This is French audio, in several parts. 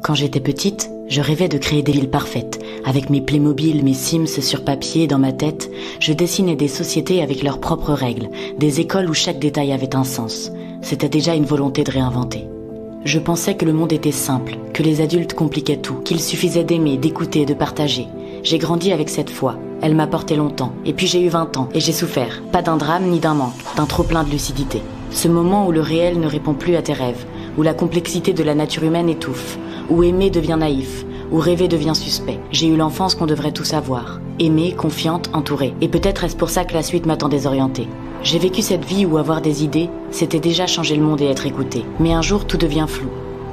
Quand j'étais petite, je rêvais de créer des villes parfaites. Avec mes Playmobil, mes Sims sur papier dans ma tête, je dessinais des sociétés avec leurs propres règles, des écoles où chaque détail avait un sens. C'était déjà une volonté de réinventer. Je pensais que le monde était simple, que les adultes compliquaient tout, qu'il suffisait d'aimer, d'écouter, de partager. J'ai grandi avec cette foi. Elle m'a porté longtemps. Et puis j'ai eu 20 ans et j'ai souffert. Pas d'un drame ni d'un manque, d'un trop-plein de lucidité. Ce moment où le réel ne répond plus à tes rêves, où la complexité de la nature humaine étouffe, où aimer devient naïf, où rêver devient suspect. J'ai eu l'enfance qu'on devrait tous avoir. Aimée, confiante, entourée. Et peut-être est-ce pour ça que la suite m'attend désorientée. J'ai vécu cette vie où avoir des idées, c'était déjà changer le monde et être écouté. Mais un jour, tout devient flou.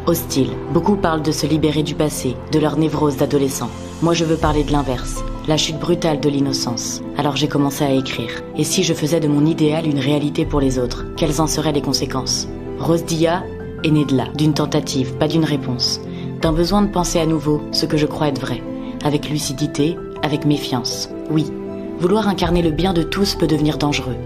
Hostile. Beaucoup parlent de se libérer du passé, de leur névrose d'adolescent. Moi, je veux parler de l'inverse. La chute brutale de l'innocence. Alors j'ai commencé à écrire. Et si je faisais de mon idéal une réalité pour les autres, quelles en seraient les conséquences? Rose Dia est née de là, d'une tentative, pas d'une réponse. D'un besoin de penser à nouveau ce que je crois être vrai. Avec lucidité, avec méfiance. Oui, vouloir incarner le bien de tous peut devenir dangereux.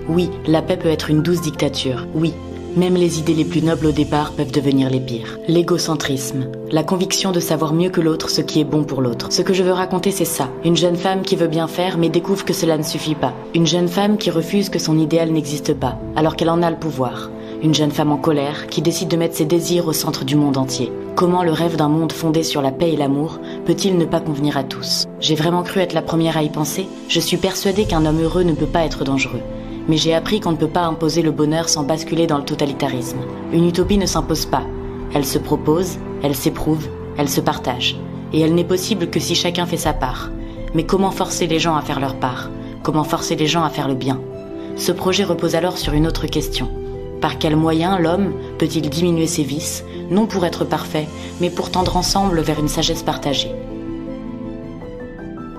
Oui, la paix peut être une douce dictature. Oui, même les idées les plus nobles au départ peuvent devenir les pires. L'égocentrisme, la conviction de savoir mieux que l'autre ce qui est bon pour l'autre. Ce que je veux raconter, c'est ça. Une jeune femme qui veut bien faire mais découvre que cela ne suffit pas. Une jeune femme qui refuse que son idéal n'existe pas, alors qu'elle en a le pouvoir. Une jeune femme en colère qui décide de mettre ses désirs au centre du monde entier. Comment le rêve d'un monde fondé sur la paix et l'amour peut-il ne pas convenir à tous? J'ai vraiment cru être la première à y penser. Je suis persuadée qu'un homme heureux ne peut pas être dangereux. Mais j'ai appris qu'on ne peut pas imposer le bonheur sans basculer dans le totalitarisme. Une utopie ne s'impose pas. Elle se propose, elle s'éprouve, elle se partage. Et elle n'est possible que si chacun fait sa part. Mais comment forcer les gens à faire leur part? Comment forcer les gens à faire le bien? Ce projet repose alors sur une autre question. Par quels moyens l'homme peut-il diminuer ses vices, non pour être parfait, mais pour tendre ensemble vers une sagesse partagée?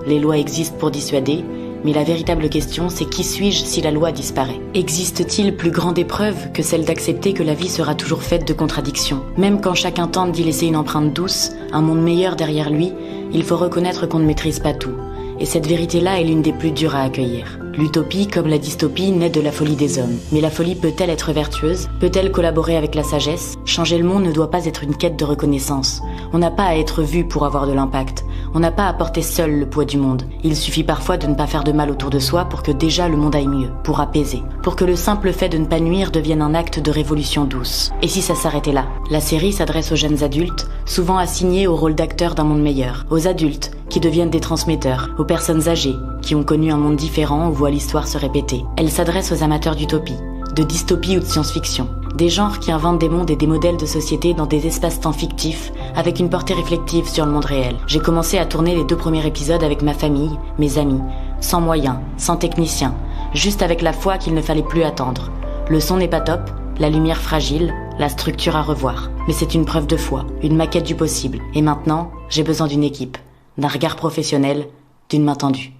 Les lois existent pour dissuader, mais la véritable question, c'est qui suis-je si la loi disparaît? Existe-t-il plus grande épreuve que celle d'accepter que la vie sera toujours faite de contradictions? Même quand chacun tente d'y laisser une empreinte douce, un monde meilleur derrière lui, il faut reconnaître qu'on ne maîtrise pas tout. Et cette vérité-là est l'une des plus dures à accueillir. L'utopie, comme la dystopie, naît de la folie des hommes. Mais la folie peut-elle être vertueuse? Peut-elle collaborer avec la sagesse? Changer le monde ne doit pas être une quête de reconnaissance. On n'a pas à être vu pour avoir de l'impact. On n'a pas à porter seul le poids du monde. Il suffit parfois de ne pas faire de mal autour de soi pour que déjà le monde aille mieux, pour apaiser. Pour que le simple fait de ne pas nuire devienne un acte de révolution douce. Et si ça s'arrêtait là? La série s'adresse aux jeunes adultes, souvent assignés au rôle d'acteurs d'un monde meilleur. Aux adultes, qui deviennent des transmetteurs. Aux personnes âgées, qui ont connu un monde différent où voient l'histoire se répéter. Elle s'adresse aux amateurs d'utopie, de dystopie ou de science-fiction. Des genres qui inventent des mondes et des modèles de société dans des espaces-temps fictifs, avec une portée réflexive sur le monde réel. J'ai commencé à tourner les 2 premiers épisodes avec ma famille, mes amis, sans moyens, sans techniciens, juste avec la foi qu'il ne fallait plus attendre. Le son n'est pas top, la lumière fragile, la structure à revoir. Mais c'est une preuve de foi, une maquette du possible. Et maintenant, j'ai besoin d'une équipe, d'un regard professionnel, d'une main tendue.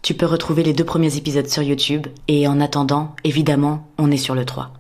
Tu peux retrouver les 2 premiers épisodes sur YouTube, et en attendant, évidemment, on est sur le 3.